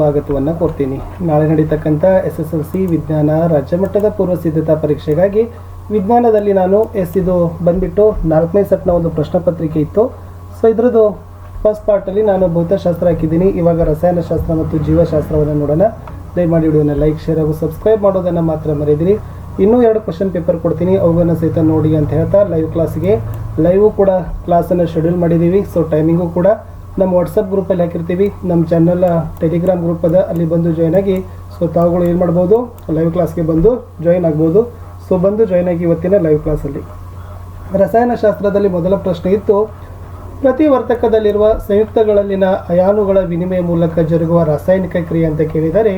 ಸ್ವಾಗತವನ್ನು ಕೋರ್ತೀನಿ. ನಾಳೆ ನಡೀತಕ್ಕಂಥ SSLC ವಿಜ್ಞಾನ ರಾಜ್ಯಮಟ್ಟದ ಪೂರ್ವ ಸಿದ್ಧತಾ ಪರೀಕ್ಷೆಗಾಗಿ ವಿಜ್ಞಾನದಲ್ಲಿ ನಾನು ಇದು ಬಂದುಬಿಟ್ಟು 4ನೇ ಸೆಟ್ನ ಒಂದು ಪ್ರಶ್ನೆ ಪತ್ರಿಕೆ ಇತ್ತು. ಸೊ ಇದರದ್ದು ಫಸ್ಟ್ ಪಾರ್ಟಲ್ಲಿ ನಾನು ಭೌತಶಾಸ್ತ್ರ ಹಾಕಿದ್ದೀನಿ. ಇವಾಗ ರಸಾಯನಶಾಸ್ತ್ರ ಮತ್ತು ಜೀವಶಾಸ್ತ್ರವನ್ನು ನೋಡೋಣ. ದಯಮಾಡಿ ವಿಡಿಯೋನ ಲೈಕ್, ಶೇರ್ ಹಾಗೂ ಸಬ್ಸ್ಕ್ರೈಬ್ ಮಾಡೋದನ್ನು ಮಾತ್ರ ಮರೆಯದಿರಿ. ಇನ್ನೂ 2 ಕ್ವಶನ್ ಪೇಪರ್ ಕೊಡ್ತೀನಿ, ಅವುಗಳನ್ನು ಸಹಿತ ನೋಡಿ ಅಂತ ಹೇಳ್ತಾ ಲೈವ್ ಕೂಡ ಕ್ಲಾಸನ್ನು ಶೆಡ್ಯೂಲ್ ಮಾಡಿದ್ದೀವಿ. ಸೊ ಟೈಮಿಂಗು ಕೂಡ ನಮ್ಮ ವಾಟ್ಸಪ್ ಗ್ರೂಪಲ್ಲಿ ಹಾಕಿರ್ತೀವಿ. ನಮ್ಮ ಚಾನಲ್ ಟೆಲಿಗ್ರಾಮ್ ಗ್ರೂಪ್ ಅದ, ಅಲ್ಲಿ ಬಂದು ಜಾಯ್ನ್ ಆಗಿ ಸೊ ತಾವುಗಳು ಏನು ಮಾಡ್ಬೋದು, ಲೈವ್ ಕ್ಲಾಸ್ಗೆ ಬಂದು ಜಾಯ್ನ್ ಆಗ್ಬೋದು. ಸೊ ಬಂದು ಜಾಯ್ನ್ ಆಗಿ ಇವತ್ತಿನ ಲೈವ್ ಕ್ಲಾಸಲ್ಲಿ ರಸಾಯನಶಾಸ್ತ್ರದಲ್ಲಿ ಮೊದಲ ಪ್ರಶ್ನೆ ಇತ್ತು, ಪ್ರತಿವರ್ತಕದಲ್ಲಿರುವ ಸಂಯುಕ್ತಗಳಲ್ಲಿನ ಅಯಾನುಗಳ ವಿನಿಮಯ ಮೂಲಕ ಜರುಗುವ ರಾಸಾಯನಿಕ ಕ್ರಿಯೆ ಅಂತ ಕೇಳಿದರೆ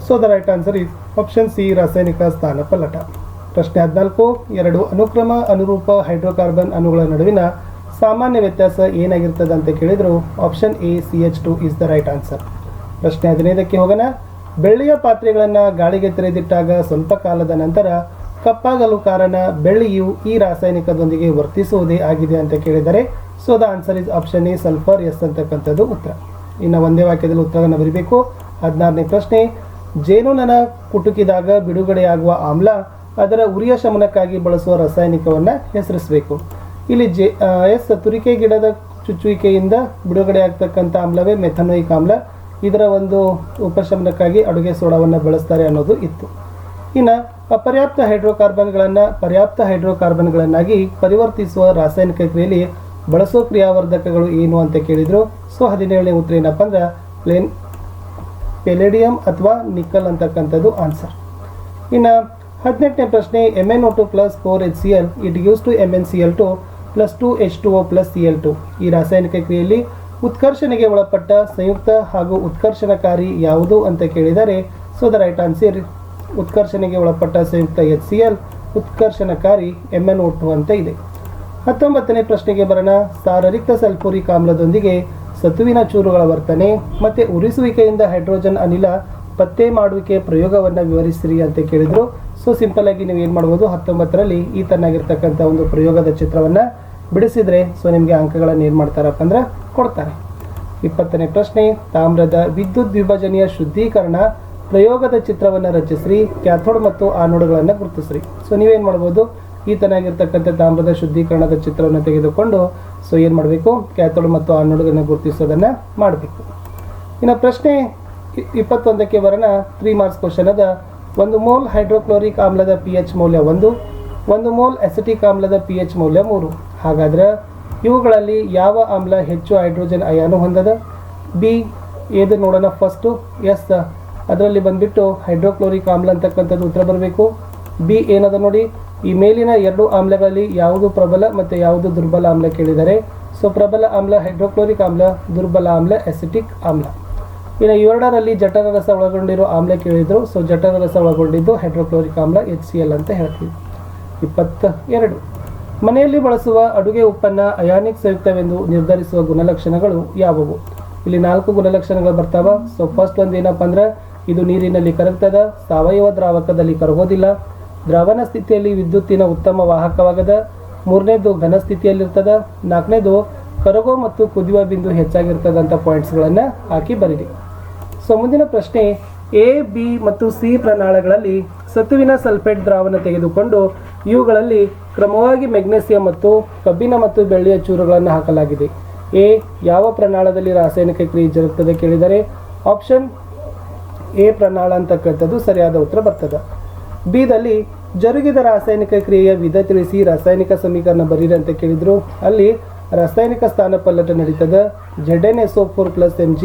so the right answer is option C, ರಾಸಾಯನಿಕ ಸ್ಥಾನಪಲ್ಲಟ. ಪ್ರಶ್ನೆ 14, 2 ಅನುಕ್ರಮ ಅನುರೂಪ ಹೈಡ್ರೋಕಾರ್ಬನ್ ಅಣುಗಳ ನಡುವಿನ ಸಾಮಾನ್ಯ ವ್ಯತ್ಯಾಸ ಏನಾಗಿರ್ತದೆ ಅಂತ ಕೇಳಿದ್ರು option A CH2 is the right answer. ಪ್ರಶ್ನೆ 15ಕ್ಕೆ ಹೋಗೋಣ. ಬೆಳ್ಳಿಯ ಪಾತ್ರೆಗಳನ್ನು ಗಾಳಿಗೆ ತೆರೆದಿಟ್ಟಾಗ ಸ್ವಲ್ಪ ಕಾಲದ ನಂತರ ಕಪ್ಪಾಗಲು ಕಾರಣ ಬೆಳ್ಳಿಯು ಈ ರಾಸಾಯನಿಕದೊಂದಿಗೆ ವರ್ತಿಸುವುದೇ ಆಗಿದೆ ಅಂತ ಕೇಳಿದರೆ so the answer is option A, sulphur. S ಅಂತಕ್ಕಂಥದ್ದು ಉತ್ತರ. ಇನ್ನು ಒಂದೇ ವಾಕ್ಯದಲ್ಲಿ ಉತ್ತರವನ್ನು ಬರೀಬೇಕು. 16ನೇ ಪ್ರಶ್ನೆ, ಜೇನುನೊಣ ಕುಟುಕಿದಾಗ ಬಿಡುಗಡೆಯಾಗುವ ಆಮ್ಲ ಅದರ ಉರಿಯ ಶಮನಕ್ಕಾಗಿ ಬಳಸುವ ರಾಸಾಯನಿಕವನ್ನು ಹೆಸರಿಸಬೇಕು. ಇಲ್ಲಿ ತುರಿಕೆ ಗಿಡದ ಚುಚ್ಚುವಿಕೆಯಿಂದ ಬಿಡುಗಡೆ ಆಗ್ತಕ್ಕಂಥ ಆಮ್ಲವೇ ಮೆಥನೋಯಿಕ್ ಆಮ್ಲ. ಇದರ ಒಂದು ಉಪಶಮನಕ್ಕಾಗಿ ಅಡುಗೆ ಸೋಡಾವನ್ನು ಬಳಸ್ತಾರೆ ಅನ್ನೋದು ಇತ್ತು. ಇನ್ನು ಅಪರ್ಯಾಪ್ತ ಹೈಡ್ರೋಕಾರ್ಬನ್ಗಳನ್ನು ಪರ್ಯಾಪ್ತ ಹೈಡ್ರೋಕಾರ್ಬನ್ಗಳನ್ನಾಗಿ ಪರಿವರ್ತಿಸುವ ರಾಸಾಯನಿಕ ಕ್ರಿಯೆಯಲ್ಲಿ ಬಳಸೋ ಕ್ರಿಯಾವರ್ಧಕಗಳು ಏನು ಅಂತ ಕೇಳಿದರು. ಸೊ 17ನೇ ಉತ್ತರ ಏನಪ್ಪ ಅಂದ್ರೆ ಪೆಲೇಡಿಯಂ ಅಥವಾ ನಿಕ್ಕಲ್ ಅಂತಕ್ಕಂಥದ್ದು ಆನ್ಸರ್. ಇನ್ನು 18ನೇ ಪ್ರಶ್ನೆ, MnO2 + 4HCl it gives to MnCl2 + 2H2O + Cl2. ಈ ರಾಸಾಯನಿಕ ಕ್ರಿಯೆಯಲ್ಲಿ ಉತ್ಕರ್ಷಣೆಗೆ ಒಳಪಟ್ಟ ಸಂಯುಕ್ತ ಹಾಗೂ ಉತ್ಕರ್ಷಣಕಾರಿ ಯಾವುದು ಅಂತ ಕೇಳಿದರೆ ಸೊ ದ ರೈಟ್ ಆನ್ಸರ್ ಉತ್ಕರ್ಷಣೆಗೆ ಒಳಪಟ್ಟ ಸಂಯುಕ್ತ HCl, ಉತ್ಕರ್ಷಣಕಾರಿ MnO2 ಅಂತ ಇದೆ. 19ನೇ ಪ್ರಶ್ನೆಗೆ ಬರೋಣ. ಸಾರರಿಕ್ತ ಸಲ್ಫೂರಿಕ್ ಆಮ್ಲದೊಂದಿಗೆ ಸತುವಿನ ಚೂರುಗಳ ವರ್ತನೆ ಮತ್ತು ಉರಿಸುವಿಕೆಯಿಂದ ಹೈಡ್ರೋಜನ್ ಅನಿಲ ಪತ್ತೆ ಮಾಡುವಿಕೆ ಪ್ರಯೋಗವನ್ನು ವಿವರಿಸಿರಿ ಅಂತ ಕೇಳಿದರು. ಸೊ ಸಿಂಪಲ್ ಆಗಿ ನೀವು ಏನು ಮಾಡ್ಬೋದು, 19ರಲ್ಲಿ ಈ ತನ್ನಾಗಿರ್ತಕ್ಕಂಥ ಒಂದು ಪ್ರಯೋಗದ ಚಿತ್ರವನ್ನು ಬಿಡಿಸಿದರೆ ಸೊ ನಿಮಗೆ ಅಂಕಗಳನ್ನು ಏನು ಮಾಡ್ತಾರಪ್ಪ ಅಂದ್ರೆ ಕೊಡ್ತಾರೆ. 20ನೇ ಪ್ರಶ್ನೆ, ತಾಮ್ರದ ವಿದ್ಯುತ್ ವಿಭಜನೆಯ ಶುದ್ಧೀಕರಣ ಪ್ರಯೋಗದ ಚಿತ್ರವನ್ನು ರಚಿಸ್ರಿ, ಕ್ಯಾಥೋಡ್ ಮತ್ತು ಆನೋಡ್ಗಳನ್ನು ಗುರುತಿಸ್ರಿ. ಸೊ ನೀವೇನು ಮಾಡ್ಬೋದು, ಈ ತನ್ನಾಗಿರ್ತಕ್ಕಂಥ ತಾಮ್ರದ ಶುದ್ಧೀಕರಣದ ಚಿತ್ರವನ್ನು ತೆಗೆದುಕೊಂಡು ಸೊ ಏನು ಮಾಡಬೇಕು, ಕ್ಯಾಥೋಡ್ ಮತ್ತು ಆನೋಡ್ಗಳನ್ನು ಗುರುತಿಸೋದನ್ನು ಮಾಡಬೇಕು. ಇನ್ನು ಪ್ರಶ್ನೆ 21ಕ್ಕೆ ಬರೋಣ. 3 ಮಾರ್ಕ್ಸ್ ಕ್ವಶನ್ ಅದ. 1 ಮೋಲ್ ಹೈಡ್ರೋಕ್ಲೋರಿಕ್ ಆಮ್ಲದ pH ಮೌಲ್ಯ 1, 1 ಮೋಲ್ ಅಸಿಟಿಕ್ ಆಮ್ಲದ pH ಮೌಲ್ಯ 3. ಹಾಗಾದರೆ ಇವುಗಳಲ್ಲಿ ಯಾವ ಆಮ್ಲ ಹೆಚ್ಚು ಹೈಡ್ರೋಜನ್ ಅಯಾನು ಹೊಂದದ? ಬಿ ಏದು ನೋಡೋಣ ಫಸ್ಟು. ಎಸ್ ಅದರಲ್ಲಿ ಬಂದುಬಿಟ್ಟು ಹೈಡ್ರೋಕ್ಲೋರಿಕ್ ಆಮ್ಲ ಅಂತಕ್ಕಂಥದ್ದು ಉತ್ತರ ಬರಬೇಕು. ಬಿ ಏನದ ನೋಡಿ, ಈ ಮೇಲಿನ 2 ಆಮ್ಲಗಳಲ್ಲಿ ಯಾವುದು ಪ್ರಬಲ ಮತ್ತು ಯಾವುದು ದುರ್ಬಲ ಆಮ್ಲ ಕೇಳಿದರೆ ಸೊ ಪ್ರಬಲ ಆಮ್ಲ ಹೈಡ್ರೋಕ್ಲೋರಿಕ್ ಆಮ್ಲ, ದುರ್ಬಲ ಆಮ್ಲ ಅಸಿಟಿಕ್ ಆಮ್ಲ. ಇನ್ನು ಇವೆರಡರಲ್ಲಿ ಜಠರ ರಸ ಒಳಗೊಂಡಿರೋ ಆಮ್ಲ ಕೇಳಿದರು. ಸೊ ಜಠರ ರಸ ಒಳಗೊಂಡಿದ್ದು ಹೈಡ್ರೋಕ್ಲೋರಿಕ್ ಆಮ್ಲ HCl ಅಂತ ಹೇಳ್ತೀವಿ. 22 ಮನೆಯಲ್ಲಿ ಬಳಸುವ ಅಡುಗೆ ಉಪ್ಪನ್ನ ಅಯಾನಿಕ್ ಸಂಯುಕ್ತವೆಂದು ನಿರ್ಧರಿಸುವ ಗುಣಲಕ್ಷಣಗಳು ಯಾವುವು? ಇಲ್ಲಿ 4 ಗುಣಲಕ್ಷಣಗಳು ಬರ್ತಾವ. ಸೊ ಫಸ್ಟ್ ಒಂದು ಏನಪ್ಪ ಅಂದ್ರೆ ಇದು ನೀರಿನಲ್ಲಿ ಕರಗ್ತದ, ಸಾವಯವ ದ್ರಾವಕದಲ್ಲಿ ಕರಗೋದಿಲ್ಲ, ದ್ರಾವಣ ಸ್ಥಿತಿಯಲ್ಲಿ ವಿದ್ಯುತ್ತಿನ ಉತ್ತಮ ವಾಹಕವಾಗದ, 3ನೇದು ಘನ ಸ್ಥಿತಿಯಲ್ಲಿರ್ತದ, 4ನೇದು ಕರಗೋ ಮತ್ತು ಕುದಿಯುವ ಬಿಂದು ಹೆಚ್ಚಾಗಿರ್ತದಂಥ ಪಾಯಿಂಟ್ಸ್ಗಳನ್ನು ಹಾಕಿ ಬರೀರಿ. ಸೊ ಮುಂದಿನ ಪ್ರಶ್ನೆ, A, B ಮತ್ತು C ಪ್ರಣಾಳಗಳಲ್ಲಿ ಸತುವಿನ ಸಲ್ಫೇಟ್ ದ್ರಾವಣ ತೆಗೆದುಕೊಂಡು ಇವುಗಳಲ್ಲಿ ಕ್ರಮವಾಗಿ ಮೆಗ್ನೀಸಿಯಂ ಮತ್ತು ಕಬ್ಬಿಣ ಮತ್ತು ಬೆಳ್ಳಿಯ ಚೂರುಗಳನ್ನು ಹಾಕಲಾಗಿದೆ. ಎ ಯಾವ ಪ್ರಣಾಳದಲ್ಲಿ ರಾಸಾಯನಿಕ ಕ್ರಿಯೆ ಜರುಗುತ್ತದೆ ಕೇಳಿದರೆ ಆಪ್ಷನ್ ಎ ಪ್ರಣಾಳ ಅಂತಕ್ಕಂಥದ್ದು ಸರಿಯಾದ ಉತ್ತರ ಬರ್ತದೆ. ಬಿದಲ್ಲಿ ಜರುಗಿದ ರಾಸಾಯನಿಕ ಕ್ರಿಯೆಯ ವಿಧ ತಿಳಿಸಿ ರಾಸಾಯನಿಕ ಸಮೀಕರಣ ಬರೀರಿ ಅಂತ ಕೇಳಿದರು. ಅಲ್ಲಿ ರಾಸಾಯನಿಕ ಸ್ಥಾನಪಲ್ಲಟ ನಡೀತದೆ. Zn-SO4 + Mg,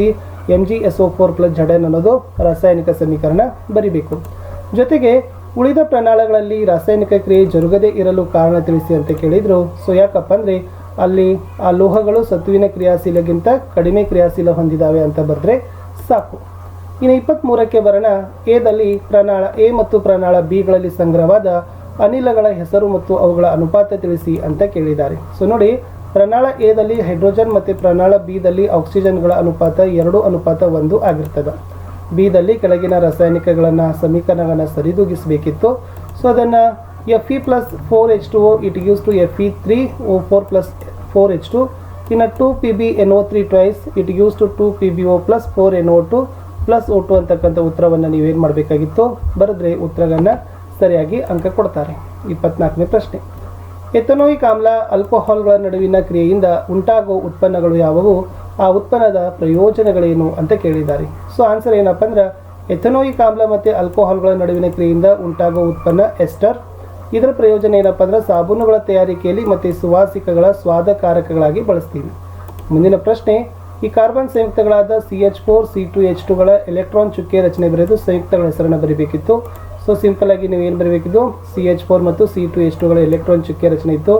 Mg-SO4 + Zn ಅನ್ನೋದು ರಾಸಾಯನಿಕ ಸಮೀಕರಣ ಬರಿಬೇಕು. ಜೊತೆಗೆ ಉಳಿದ ಪ್ರಣಾಳಗಳಲ್ಲಿ ರಾಸಾಯನಿಕ ಕ್ರಿಯೆ ಜರುಗದೇ ಇರಲು ಕಾರಣ ತಿಳಿಸಿ ಅಂತ ಕೇಳಿದರು. ಸೊ ಯಾಕಪ್ಪ ಅಂದರೆ ಅಲ್ಲಿ ಆ ಲೋಹಗಳು ಸತುವಿನ ಕ್ರಿಯಾಶೀಲಗಿಂತ ಕಡಿಮೆ ಕ್ರಿಯಾಶೀಲ ಹೊಂದಿದ್ದಾವೆ ಅಂತ ಬರೆದ್ರೆ ಸಾಕು. ಇನ್ನು 23ಕ್ಕೆ ಬರೋಣ. ಎದಲ್ಲಿ ಪ್ರಣಾಳ ಎ ಮತ್ತು ಪ್ರಣಾಳ ಬಿಗಳಲ್ಲಿ ಸಂಗ್ರಹವಾದ ಅನಿಲಗಳ ಹೆಸರು ಮತ್ತು ಅವುಗಳ ಅನುಪಾತ ತಿಳಿಸಿ ಅಂತ ಕೇಳಿದ್ದಾರೆ. ಸೊ ನೋಡಿ, ಪ್ರಣಾಳ ಎದಲ್ಲಿ ಹೈಡ್ರೋಜನ್ ಮತ್ತು ಪ್ರಣಾಳ ಬಿದಲ್ಲಿ ಆಕ್ಸಿಜನ್ಗಳ ಅನುಪಾತ 2:1 ಆಗಿರ್ತದೆ. ಬಿದಲ್ಲಿ ಕೆಳಗಿನ ರಾಸಾಯನಿಕಗಳನ್ನು ಸಮೀಕರಣಗಳನ್ನು ಸರಿದೂಗಿಸಬೇಕಿತ್ತು. ಸೊ ಅದನ್ನು Fe + 4H2O it gives to Fe3O4 + 4H2 ಇನ್ನು 2PbNO3 twice it uses to 2PbO plus 4NO2 plus O2 ಅಂತಕ್ಕಂಥ ಉತ್ತರವನ್ನು ನೀವೇನು ಮಾಡಬೇಕಾಗಿತ್ತು ಬರೆದ್ರೆ ಉತ್ತರಗಳನ್ನ ಸರಿಯಾಗಿ ಅಂಕ ಕೊಡ್ತಾರೆ. 24ನೇ ಪ್ರಶ್ನೆ, ಎಥನೋಯಿಕ್ ಆಮ್ಲ ಆಲ್ಕೋಹಾಲ್ಗಳ ನಡುವಿನ ಕ್ರಿಯೆಯಿಂದ ಉಂಟಾಗುವ ಉತ್ಪನ್ನಗಳು ಯಾವುವು, ಆ ಉತ್ಪನ್ನದ ಪ್ರಯೋಜನಗಳೇನು ಅಂತ ಕೇಳಿದ್ದಾರೆ. ಸೊ ಆನ್ಸರ್ ಏನಪ್ಪ ಅಂದ್ರೆ ಎಥನೋಯಿಕ್ ಆಮ್ಲ ಮತ್ತು ಆಲ್ಕೋಹಾಲ್ಗಳ ನಡುವಿನ ಕ್ರಿಯೆಯಿಂದ ಉಂಟಾಗುವ ಉತ್ಪನ್ನ ಎಸ್ಟರ್. ಇದರ ಪ್ರಯೋಜನ ಏನಪ್ಪ ಅಂದ್ರೆ ಸಾಬೂನುಗಳ ತಯಾರಿಕೆಯಲ್ಲಿ ಮತ್ತು ಸುವಾಸಿಕಗಳ ಸ್ವಾದಕಾರಕಗಳಾಗಿ ಬಳಸ್ತೀವಿ. ಮುಂದಿನ ಪ್ರಶ್ನೆ, ಈ ಕಾರ್ಬನ್ ಸಂಯುಕ್ತಗಳಾದ CH4 C2H2ಗಳ ಎಲೆಕ್ಟ್ರಾನ್ ಚುಕ್ಕೆ ರಚನೆ ಬರೆದು ಸಂಯುಕ್ತಗಳ ಹೆಸರನ್ನು ಬರೀಬೇಕಿತ್ತು. ಸೊ ಸಿಂಪಲ್ ಆಗಿ ನೀವು ಏನು ಬರೀಬೇಕಿದ್ದು, CH4 ಮತ್ತು C2H2ಗಳ ಎಲೆಕ್ಟ್ರಾನ್ ಚುಕ್ಕೆ ರಚನೆ ಇತ್ತು.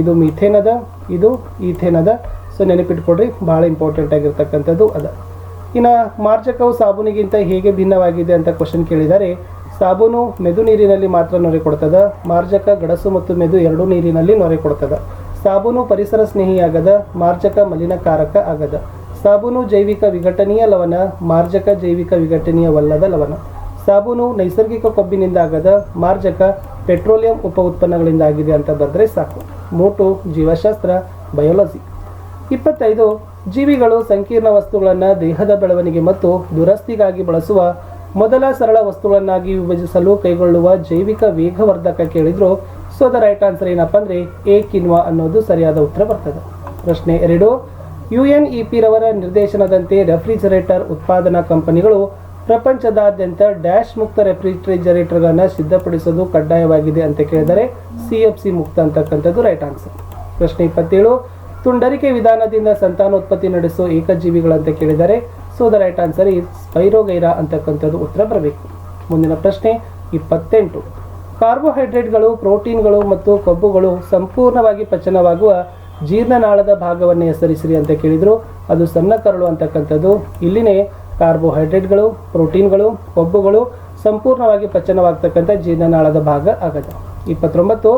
ಇದು ಮೀಥೇನ್ ಅದ, ಇದು ಈಥೇನ್ ಅದ. ಸೊ ನೆನಪಿಟ್ಕೊಡ್ರಿ, ಭಾಳ ಇಂಪಾರ್ಟೆಂಟ್ ಆಗಿರ್ತಕ್ಕಂಥದ್ದು ಅದ. ಇನ್ನು ಮಾರ್ಜಕವು ಸಾಬೂನಿಗಿಂತ ಹೇಗೆ ಭಿನ್ನವಾಗಿದೆ ಅಂತ ಕ್ವಶನ್ ಕೇಳಿದ್ದಾರೆ. ಸಾಬೂನು ಮೆದು ನೀರಿನಲ್ಲಿ ಮಾತ್ರ ನೊರೆ ಕೊಡ್ತದ, ಮಾರ್ಜಕ ಗಡಸು ಮತ್ತು ಮೆದು ಎರಡೂ ನೀರಿನಲ್ಲಿ ನೊರೆ ಕೊಡ್ತದ. ಸಾಬೂನು ಪರಿಸರ ಸ್ನೇಹಿಯಾಗದ, ಮಾರ್ಜಕ ಮಲಿನಕಾರಕ ಆಗದ. ಸಾಬೂನು ಜೈವಿಕ ವಿಘಟನೀಯ ಲವಣ, ಮಾರ್ಜಕ ಜೈವಿಕ ವಿಘಟನೀಯವಲ್ಲದ ಲವಣ. ಸಾಬೂನು ನೈಸರ್ಗಿಕ ಕೊಬ್ಬಿನಿಂದ ಆಗದ, ಮಾರ್ಜಕ ಪೆಟ್ರೋಲಿಯಂ ಉಪ ಉತ್ಪನ್ನಗಳಿಂದ ಆಗಿದೆ ಅಂತ ಬರೆದ್ರೆ ಸಾಕು. ಮೂಟು ಜೀವಶಾಸ್ತ್ರ ಬಯೋಲಜಿ. 25 ಜೀವಿಗಳು ಸಂಕೀರ್ಣ ವಸ್ತುಗಳನ್ನು ದೇಹದ ಬೆಳವಣಿಗೆ ಮತ್ತು ದುರಸ್ತಿಗಾಗಿ ಬಳಸುವ ಮೊದಲ ಸರಳ ವಸ್ತುಗಳನ್ನಾಗಿ ವಿಭಜಿಸಲು ಕೈಗೊಳ್ಳುವ ಜೈವಿಕ ವೇಗವರ್ಧಕ ಕೇಳಿದ್ರು. ಸೊ ದ ರೈಟ್ ಆನ್ಸರ್ ಏನಪ್ಪ ಅಂದರೆ ಎ ಕಿನ್ವಾ ಅನ್ನೋದು ಸರಿಯಾದ ಉತ್ತರ ಬರ್ತದೆ. ಪ್ರಶ್ನೆ 2, UNEP ರವರ ನಿರ್ದೇಶನದಂತೆ ರೆಫ್ರಿಜರೇಟರ್ ಉತ್ಪಾದನಾ ಕಂಪನಿಗಳು ಪ್ರಪಂಚದಾದ್ಯಂತ ಡ್ಯಾಶ್ ಮುಕ್ತ ರೆಫ್ರಿಜರೇಟರ್ಗಳನ್ನು ಸಿದ್ಧಪಡಿಸೋದು ಕಡ್ಡಾಯವಾಗಿದೆ ಅಂತ ಕೇಳಿದರೆ CFC ಮುಕ್ತ ಅಂತಕ್ಕಂಥದ್ದು ರೈಟ್ ಆನ್ಸರ್. ಪ್ರಶ್ನೆ 27, ತುಂಡರಿಕೆ ವಿಧಾನದಿಂದ ಸಂತಾನೋತ್ಪತ್ತಿ ನಡೆಸೋ ಏಕಜೀವಿಗಳಂತ ಕೇಳಿದರೆ so the right answer is spirogyra ಅಂತಕ್ಕಂಥದ್ದು ಉತ್ತರ ಬರಬೇಕು. ಮುಂದಿನ ಪ್ರಶ್ನೆ 28, ಕಾರ್ಬೋಹೈಡ್ರೇಟ್ಗಳು, ಪ್ರೋಟೀನ್ಗಳು ಮತ್ತು ಕೊಬ್ಬುಗಳು ಸಂಪೂರ್ಣವಾಗಿ ಪಚನವಾಗುವ ಜೀರ್ಣನಾಳದ ಭಾಗವನ್ನು ಹೆಸರಿಸಿರಿ ಅಂತ ಕೇಳಿದ್ರು. ಅದು ಸಣ್ಣ ಕರಳು ಅಂತಕ್ಕಂಥದ್ದು. ಇಲ್ಲಿನೇ ಕಾರ್ಬೋಹೈಡ್ರೇಟ್ಗಳು, ಪ್ರೋಟೀನ್ಗಳು, ಕೊಬ್ಬುಗಳು ಸಂಪೂರ್ಣವಾಗಿ ಪಚನವಾಗ್ತಕ್ಕಂಥ ಜೀರ್ಣನಾಳದ ಭಾಗ ಆಗದ. 29,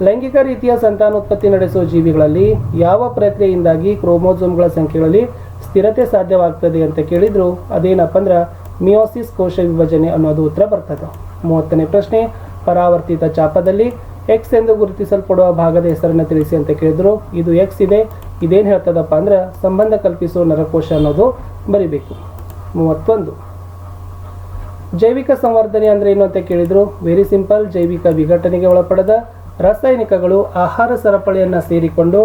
ಲೈಂಗಿಕ ರೀತಿಯ ಸಂತಾನೋತ್ಪತ್ತಿ ನಡೆಸುವ ಜೀವಿಗಳಲ್ಲಿ ಯಾವ ಪ್ರಕ್ರಿಯೆಯಿಂದಾಗಿ ಕ್ರೋಮೋಸೋಮ್ಗಳ ಸಂಖ್ಯೆಗಳಲ್ಲಿ ಸ್ಥಿರತೆ ಸಾಧ್ಯವಾಗ್ತದೆ ಅಂತ ಕೇಳಿದ್ರು. ಅದೇನಪ್ಪ ಅಂದ್ರೆ ಮಿಯೋಸಿಸ್ ಕೋಶ ವಿಭಜನೆ ಅನ್ನೋದು ಉತ್ತರ ಬರ್ತದೆ. 30ನೇ ಪ್ರಶ್ನೆ, ಪರಾವರ್ತಿತ ಚಾಪದಲ್ಲಿ X ಎಂದು ಗುರುತಿಸಲ್ಪಡುವ ಭಾಗದ ಹೆಸರನ್ನು ತಿಳಿಸಿ ಅಂತ ಕೇಳಿದ್ರು. ಇದು X ಇದೆ. ಇದೇನು ಹೇಳ್ತದಪ್ಪ ಅಂದ್ರೆ ಸಂಬಂಧ ಕಲ್ಪಿಸುವ ನರಕೋಶ ಅನ್ನೋದು ಬರಿಬೇಕು. 31, ಜೈವಿಕ ಸಂವರ್ಧನೆ ಅಂದ್ರೆ ಏನು ಅಂತ ಕೇಳಿದ್ರು. ವೆರಿ ಸಿಂಪಲ್, ಜೈವಿಕ ವಿಘಟನೆಗೆ ಒಳಪಡದ ರಾಸಾಯನಿಕಗಳು ಆಹಾರ ಸರಪಳಿಯನ್ನು ಸೇರಿಕೊಂಡು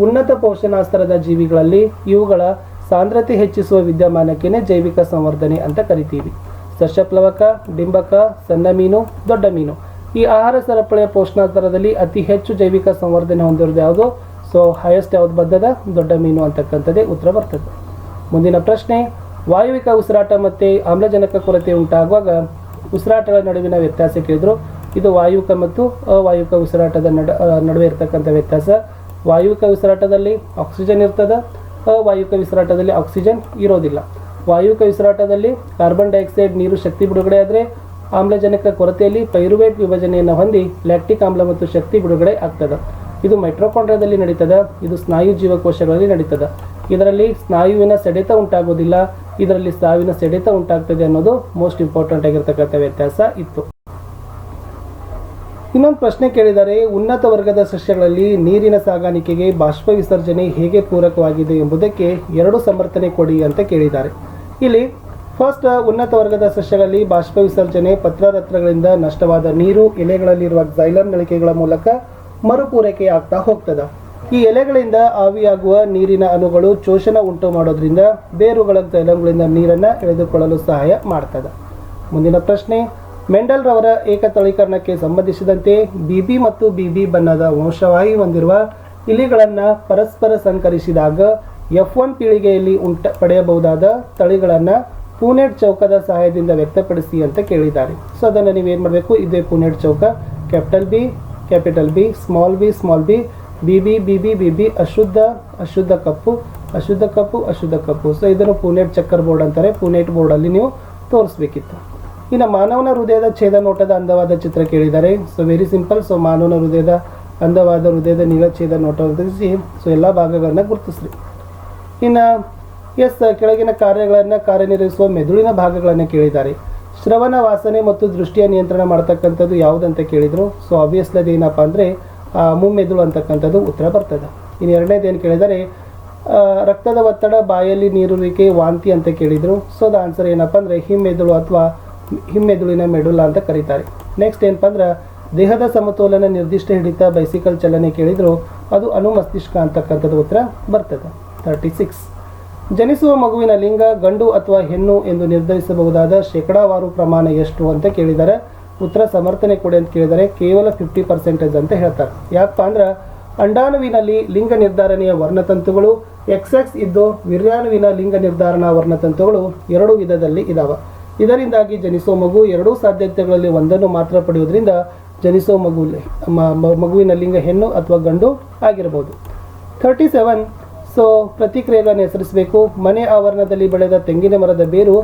ಉನ್ನತ ಪೋಷಣಾಸ್ತರದ ಜೀವಿಗಳಲ್ಲಿ ಇವುಗಳ ಸಾಂದ್ರತೆ ಹೆಚ್ಚಿಸುವ ವಿದ್ಯಮಾನಕ್ಕೆ ಜೈವಿಕ ಸಂವರ್ಧನೆ ಅಂತ ಕರಿತೀವಿ. ಸಸ್ಯಪ್ಲವಕ, ಡಿಂಬಕ, ಸಣ್ಣ ಮೀನು, ದೊಡ್ಡ ಮೀನು ಈ ಆಹಾರ ಸರಪಳಿಯ ಪೋಷಣಾಸ್ತರದಲ್ಲಿ ಅತಿ ಹೆಚ್ಚು ಜೈವಿಕ ಸಂವರ್ಧನೆ ಹೊಂದಿರೋದು ಯಾವುದು? ಸೊ ಹೈಯೆಸ್ಟ್ ಯಾವ್ದು ಬರ್ತದ? ದೊಡ್ಡ ಮೀನು ಅಂತಕ್ಕಂಥದ್ದೇ ಉತ್ತರ ಬರ್ತದೆ. ಮುಂದಿನ ಪ್ರಶ್ನೆ, ವಾಯುವಿಕ ಉಸಿರಾಟ ಮತ್ತು ಆಮ್ಲಜನಕ ಕೊರತೆ ಉಂಟಾಗುವಾಗ ಉಸಿರಾಟಗಳ ನಡುವಿನ ವ್ಯತ್ಯಾಸ ಕೇಳಿದ್ರು. ಇದು ವಾಯುವಿಕ ಮತ್ತು ಅವಾಯುವಿಕ ಉಸಿರಾಟದ ನಡುವೆ ಇರತಕ್ಕಂಥ ವ್ಯತ್ಯಾಸ. ವಾಯುವಿಕ ಉಸಿರಾಟದಲ್ಲಿ ಆಕ್ಸಿಜನ್ ಇರ್ತದೆ, ಅವಾಯುವಿಕ ಉಸಿರಾಟದಲ್ಲಿ ಆಕ್ಸಿಜನ್ ಇರೋದಿಲ್ಲ. ವಾಯುವಿಕ ಉಸಿರಾಟದಲ್ಲಿ ಕಾರ್ಬನ್ ಡೈಆಕ್ಸೈಡ್ ನೀರು ಶಕ್ತಿ ಬಿಡುಗಡೆ ಆದರೆ ಆಮ್ಲಜನಕ ಕೊರತೆಯಲ್ಲಿ ಪೈರುವೇಟ್ ವಿಭಜನೆಯನ್ನು ಹೊಂದಿ ಲ್ಯಾಕ್ಟಿಕ್ ಆಮ್ಲ ಮತ್ತು ಶಕ್ತಿ ಬಿಡುಗಡೆ ಆಗ್ತದೆ. ಇದು ಮೈಟ್ರೋಕಾಂಡ್ರಿಯಾದಲ್ಲಿ ನಡೀತದೆ, ಇದು ಸ್ನಾಯು ಜೀವಕೋಶಗಳಲ್ಲಿ ನಡೀತದೆ. ಇದರಲ್ಲಿ ಸ್ನಾಯುವಿನ ಸೆಡೆತ ಉಂಟಾಗೋದಿಲ್ಲ, ಇದರಲ್ಲಿ ಸಾವಿನ ಸೆಡೆತ ಉಂಟಾಗ್ತದೆ ಅನ್ನೋದು ಮೋಸ್ಟ್ ಇಂಪಾರ್ಟೆಂಟ್ ಆಗಿರ್ತಕ್ಕಂಥ ವ್ಯತ್ಯಾಸ ಇತ್ತು. ಇನ್ನೊಂದು ಪ್ರಶ್ನೆ ಕೇಳಿದರೆ, ಉನ್ನತ ವರ್ಗದ ಸಸ್ಯಗಳಲ್ಲಿ ನೀರಿನ ಸಾಗಾಣಿಕೆಗೆ ಬಾಷ್ಪ ವಿಸರ್ಜನೆ ಹೇಗೆ ಪೂರಕವಾಗಿದೆ ಎಂಬುದಕ್ಕೆ 2 ಸಮರ್ಥನೆ ಕೊಡಿ ಅಂತ ಕೇಳಿದ್ದಾರೆ. ಇಲ್ಲಿ ಫಸ್ಟ್, ಉನ್ನತ ವರ್ಗದ ಸಸ್ಯಗಳಲ್ಲಿ ಬಾಷ್ಪ ವಿಸರ್ಜನೆ ಪತ್ರರತ್ನಗಳಿಂದ ನಷ್ಟವಾದ ನೀರು ಎಲೆಗಳಲ್ಲಿರುವ xylem ನಳಿಕೆಗಳ ಮೂಲಕ ಮರುಪೂರೈಕೆ ಆಗ್ತಾ ಹೋಗ್ತದೆ. ಈ ಎಲೆಗಳಿಂದ ಆವಿಯಾಗುವ ನೀರಿನ ಅಣುಗಳು ಶೋಷಣ ಉಂಟು ಮಾಡೋದ್ರಿಂದ ಬೇರುಗಳ xylemಗಳಿಂದ ನೀರನ್ನು ಎಳೆದುಕೊಳ್ಳಲು ಸಹಾಯ ಮಾಡ್ತದೆ. ಮುಂದಿನ ಪ್ರಶ್ನೆ, ಮೆಂಡಲ್ ರವರ ಏಕತಳೀಕರಣಕ್ಕೆ ಸಂಬಂಧಿಸಿದಂತೆ BB ಮತ್ತು BB ಬಣ್ಣದ ವಂಶವಾಹಿ ಹೊಂದಿರುವ ಇಲಿಗಳನ್ನು ಪರಸ್ಪರ ಸಂಕರಿಸಿದಾಗ F1 ಪೀಳಿಗೆಯಲ್ಲಿ ಪಡೆಯಬಹುದಾದ ತಳಿಗಳನ್ನು ಪೂನೆಟ್ ಚೌಕದ ಸಹಾಯದಿಂದ ವ್ಯಕ್ತಪಡಿಸಿ ಅಂತ ಕೇಳಿದ್ದಾರೆ. ಸೊ ಅದನ್ನು ನೀವೇನು ಮಾಡಬೇಕು, ಇದೇ ಪೂನೆಟ್ ಚೌಕ. Capital B, capital B, small b, small b, BB, BB, BB, ಅಶುದ್ಧ, ಅಶುದ್ಧ ಕಪ್ಪು, ಅಶುದ್ಧ ಕಪ್ಪು, ಅಶುದ್ಧ ಕಪ್ಪು. ಸೊ ಇದನ್ನು ಪೂನೆಟ್ ಚಕ್ಕರ್ ಬೋರ್ಡ್ ಅಂತಾರೆ. ಪೂನೆಟ್ ಬೋರ್ಡಲ್ಲಿ ನೀವು ತೋರಿಸ್ಬೇಕಿತ್ತು. ಇನ್ನು ಮಾನವನ ಹೃದಯದ ಛೇದ ನೋಟದ ಅಂದವಾದ ಚಿತ್ರ ಕೇಳಿದ್ದಾರೆ. So very simple. ಸೊ ಮಾನವನ ಹೃದಯದ ಅಂದವಾದ ಹೃದಯದ ನೀಳಛೇದ ನೋಟವನ್ನು ತಿಳಿಸಿ ಸೊ ಎಲ್ಲ ಭಾಗಗಳನ್ನು ಗುರುತಿಸ್ರಿ. ಇನ್ನು ಕೆಳಗಿನ ಕಾರ್ಯಗಳನ್ನು ಕಾರ್ಯನಿರ್ವಹಿಸುವ ಮೆದುಳಿನ ಭಾಗಗಳನ್ನು ಕೇಳಿದ್ದಾರೆ. ಶ್ರವಣ, ವಾಸನೆ ಮತ್ತು ದೃಷ್ಟಿಯ ನಿಯಂತ್ರಣ ಮಾಡ್ತಕ್ಕಂಥದ್ದು ಯಾವುದಂತ ಕೇಳಿದರು. ಸೊ ಆಬ್ವಿಯಸ್ಲಿ ಅದೇನಪ್ಪ ಅಂದರೆ ಮುಮ್ಮೆದುಳು ಅಂತಕ್ಕಂಥದ್ದು ಉತ್ತರ ಬರ್ತದೆ. ಇನ್ನು ಎರಡನೇದು ಏನು ಕೇಳಿದರೆ, ರಕ್ತದ ಒತ್ತಡ, ಬಾಯಲ್ಲಿ ನೀರುರಿಕೆ, ವಾಂತಿ ಅಂತ ಕೇಳಿದರು. ಸೊ ದ ಆನ್ಸರ್ ಏನಪ್ಪ ಅಂದರೆ ಹಿಮ್ಮೆದುಳು ಅಥವಾ ಹಿಮ್ಮೆದುಳಿನ ಮೆಡುಲಾ ಅಂತ ಕರೀತಾರೆ. ನೆಕ್ಸ್ಟ್ ಏನಪ್ಪ ಅಂದ್ರೆ ದೇಹದ ಸಮತೋಲನ, ನಿರ್ದಿಷ್ಟ ಹಿಡಿತ, ಬೈಸಿಕಲ್ ಚಲನೆ ಕೇಳಿದರು. ಅದು ಅನುಮಸ್ತಿಷ್ಕ ಅಂತಕ್ಕಂಥದ್ದು ಉತ್ತರ ಬರ್ತದೆ. 36. ಜನಿಸುವ ಮಗುವಿನ ಲಿಂಗ ಗಂಡು ಅಥವಾ ಹೆಣ್ಣು ಎಂದು ನಿರ್ಧರಿಸಬಹುದಾದ ಶೇಕಡಾವಾರು ಪ್ರಮಾಣ ಎಷ್ಟು ಅಂತ ಕೇಳಿದ್ದಾರೆ. ಉತ್ತರ ಸಮರ್ಥನೆ ಕೊಡಿ ಅಂತ ಕೇಳಿದರೆ ಕೇವಲ 50% ಅಂತ ಹೇಳ್ತಾರೆ. ಯಾಕಪ್ಪ ಅಂದ್ರೆ ಅಂಡಾಣುವಿನಲ್ಲಿ ಲಿಂಗ ನಿರ್ಧಾರಣೆಯ ವರ್ಣತಂತುಗಳು XX ಇದ್ದು ವಿರ್ಯಾಣುವಿನ ಲಿಂಗ ನಿರ್ಧಾರಣಾ ವರ್ಣತಂತುಗಳು 2 ವಿಧದಲ್ಲಿ ಇದಾವೆ. ಇದರಿಂದಾಗಿ ಜನಿಸುವ ಮಗು ಎರಡೂ ಸಾಧ್ಯತೆಗಳಲ್ಲಿ ಒಂದನ್ನು ಮಾತ್ರ ಪಡೆಯುವುದರಿಂದ ಜನಿಸುವ ಮಗುವಿನ ಲಿಂಗ ಹೆಣ್ಣು ಅಥವಾ ಗಂಡು ಆಗಿರಬಹುದು. 37. ಸೊ ಪ್ರತಿಕ್ರಿಯೆಗಳನ್ನು ಹೆಸರಿಸಬೇಕು. ಮನೆ ಆವರಣದಲ್ಲಿ ಬೆಳೆದ ತೆಂಗಿನ ಮರದ ಬೇರು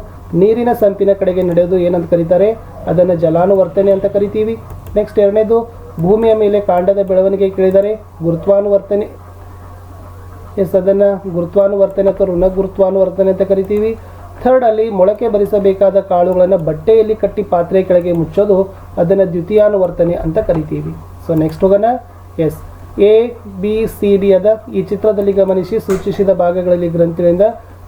ನೀರಿನ ಸಂಪಿನ ಕಡೆಗೆ ನಡೆಯೋದು ಏನಂತ ಕರೀತಾರೆ? ಅದನ್ನು ಜಲಾನುವರ್ತನೆ ಅಂತ ಕರಿತೀವಿ. ನೆಕ್ಸ್ಟ್ ಎರಡನೇದು, ಭೂಮಿಯ ಮೇಲೆ ಕಾಂಡದ ಬೆಳವಣಿಗೆ ಕೇಳಿದರೆ ಗುರುತ್ವಾನುವರ್ತನೆ. ಅದನ್ನು ಗುರುತ್ವಾನುವರ್ತನೆ ಅಥವಾ ಋಣ ಗುರುತ್ವಾನುವರ್ತನೆ ಅಂತ ಕರಿತೀವಿ. ಥರ್ಡ್ ಅಲ್ಲಿ ಮೊಳಕೆ ಬರಿಸಬೇಕಾದ ಕಾಳುಗಳನ್ನು ಬಟ್ಟೆಯಲ್ಲಿ ಕಟ್ಟಿ ಪಾತ್ರೆ ಕೆಳಗೆ ಮುಚ್ಚೋದು, ಅದನ್ನು ದ್ವಿತೀಯಾನುವರ್ತನೆ ಅಂತ ಕರಿತೀವಿ. ಸೊ ನೆಕ್ಸ್ಟ್ ಹೋಗೋಣ. ಎಸ್ ABCD ಅದ ಈ ಚಿತ್ರದಲ್ಲಿ ಗಮನಿಸಿ ಸೂಚಿಸಿದ ಭಾಗಗಳಲ್ಲಿ ಗ್ರಂಥಿಗಳಿಂದ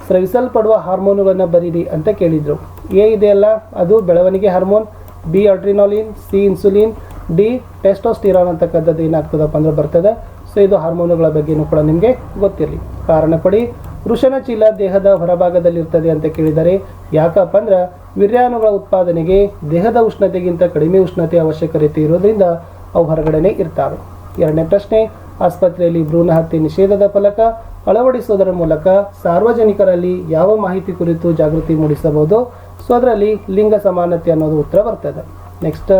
ಸ್ರವಿಸಲ್ಪಡುವ ಹಾರ್ಮೋನುಗಳನ್ನು ಬರೀರಿ ಅಂತ ಕೇಳಿದರು. ಎ ಇದೆಯಲ್ಲ ಅದು ಬೆಳವಣಿಗೆ hormone, B adrenaline, C insulin, D testosterone ಅಂತಕ್ಕಂಥದ್ದು ಏನಾಗ್ತದಪ್ಪ ಅಂದ್ರೆ ಬರ್ತದೆ. ಸೊ ಇದು ಹಾರ್ಮೋನುಗಳ ಬಗ್ಗೆನೂ ಕೂಡ ನಿಮಗೆ ಗೊತ್ತಿರಲಿ. ಕಾರಣ ಕೊಡಿ. ವೃಷಣ ಚೀಲ ದೇಹದ ಹೊರಭಾಗದಲ್ಲಿರ್ತದೆ ಅಂತ ಕೇಳಿದರೆ ಯಾಕಪ್ಪ ಅಂದ್ರೆ ವಿರ್ಯಾಣುಗಳ ಉತ್ಪಾದನೆಗೆ ದೇಹದ ಉಷ್ಣತೆಗಿಂತ ಕಡಿಮೆ ಉಷ್ಣತೆ ಅವಶ್ಯಕತೆ ಇರೋದ್ರಿಂದ ಅವು ಹೊರಗಡೆನೆ ಇರ್ತಾವೆ. ಎರಡನೇ ಪ್ರಶ್ನೆ, ಆಸ್ಪತ್ರೆಯಲ್ಲಿ ಭ್ರೂಣ ಹತ್ಯೆ ನಿಷೇಧದ ಫಲಕ ಅಳವಡಿಸುವುದರ ಮೂಲಕ ಸಾರ್ವಜನಿಕರಲ್ಲಿ ಯಾವ ಮಾಹಿತಿ ಕುರಿತು ಜಾಗೃತಿ ಮೂಡಿಸಬಹುದು? ಸೊ ಅದರಲ್ಲಿ ಲಿಂಗ ಸಮಾನತೆ ಅನ್ನೋದು ಉತ್ತರ ಬರ್ತದೆ. ನೆಕ್ಸ್ಟ್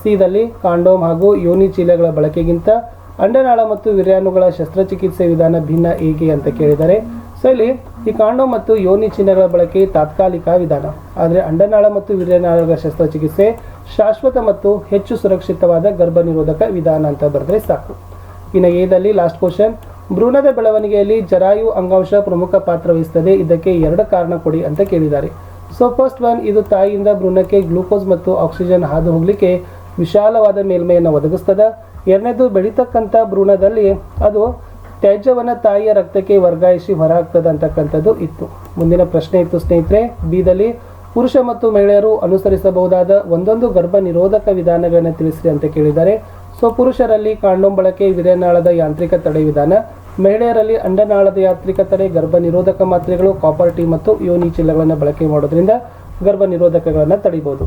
ಸಿದಲ್ಲಿ ಕಾಂಡೋಮ್ ಹಾಗೂ ಯೋನಿ ಚೀಲಗಳ ಬಳಕೆಗಿಂತ ಅಂಡನಾಳ ಮತ್ತು ವಿರ್ಯಾಣುಗಳ ಶಸ್ತ್ರಚಿಕಿತ್ಸೆ ವಿಧಾನ ಭಿನ್ನ ಹೇಗೆ ಅಂತ ಕೇಳಿದರೆ, ಸೊ ಇಲ್ಲಿ ಈ ಕಾಂಡೋಮ್ ಮತ್ತು ಯೋನಿ ಚೀಲಗಳ ಬಳಕೆ ತಾತ್ಕಾಲಿಕ ವಿಧಾನ, ಆದರೆ ಅಂಡನಾಳ ಮತ್ತು ವಿರ್ಯಾಣುಗಳ ಶಸ್ತ್ರಚಿಕಿತ್ಸೆ ಶಾಶ್ವತ ಮತ್ತು ಹೆಚ್ಚು ಸುರಕ್ಷಿತವಾದ ಗರ್ಭ ನಿರೋಧಕ ವಿಧಾನ ಅಂತ ಬರೆದ್ರೆ ಸಾಕು. ಇನ್ನು ಎದಲ್ಲಿ ಲಾಸ್ಟ್ ಕ್ವಶನ್, ಭ್ರೂಣದ ಬೆಳವಣಿಗೆಯಲ್ಲಿ ಜರಾಯು ಅಂಗಾಂಶ ಪ್ರಮುಖ ಪಾತ್ರ ವಹಿಸುತ್ತದೆ, ಇದಕ್ಕೆ 2 ಕಾರಣ ಕೊಡಿ ಅಂತ ಕೇಳಿದ್ದಾರೆ. ಸೊ ಫಸ್ಟ್ ಒನ್, ಇದು ತಾಯಿಯಿಂದ ಭ್ರೂಣಕ್ಕೆ ಗ್ಲೂಕೋಸ್ ಮತ್ತು ಆಕ್ಸಿಜನ್ ಹಾದು ಹೋಗಲಿಕ್ಕೆ ವಿಶಾಲವಾದ ಮೇಲ್ಮೈಯನ್ನು ಒದಗಿಸ್ತದೆ. ಎರಡನೇದು, ಬೆಳೀತಕ್ಕಂಥ ಭ್ರೂಣದಲ್ಲಿ ಅದು ತ್ಯಾಜ್ಯವನ್ನು ತಾಯಿಯ ರಕ್ತಕ್ಕೆ ವರ್ಗಾಯಿಸಿ ಹೊರಹಾಕ್ತದೆ ಅಂತಕ್ಕಂಥದ್ದು ಇತ್ತು. ಮುಂದಿನ ಪ್ರಶ್ನೆ ಇತ್ತು ಸ್ನೇಹಿತರೆ, ಬಿದಲ್ಲಿ ಪುರುಷ ಮತ್ತು ಮಹಿಳೆಯರು ಅನುಸರಿಸಬಹುದಾದ ಒಂದೊಂದು ಗರ್ಭ ನಿರೋಧಕ ವಿಧಾನಗಳನ್ನು ತಿಳಿಸಿರಿ ಅಂತ ಕೇಳಿದ್ದಾರೆ. ಸೊ ಪುರುಷರಲ್ಲಿ ಕಾಂಡೋಮ್ ಬಳಕೆ, ವಿರ್ಯಾನಾಳದ ಯಾಂತ್ರಿಕ ತಡೆ ವಿಧಾನ. ಮಹಿಳೆಯರಲ್ಲಿ ಅಂಡನಾಳದ ಯಾಂತ್ರಿಕ ತಡೆ, ಗರ್ಭ ನಿರೋಧಕ ಮಾತ್ರೆಗಳು, ಕಾಪರ್ ಟೀ ಮತ್ತು ಯೋನಿ ಚೀಲಗಳನ್ನು ಬಳಕೆ ಮಾಡೋದ್ರಿಂದ ಗರ್ಭ ನಿರೋಧಕಗಳನ್ನು ತಡಿಬಹುದು.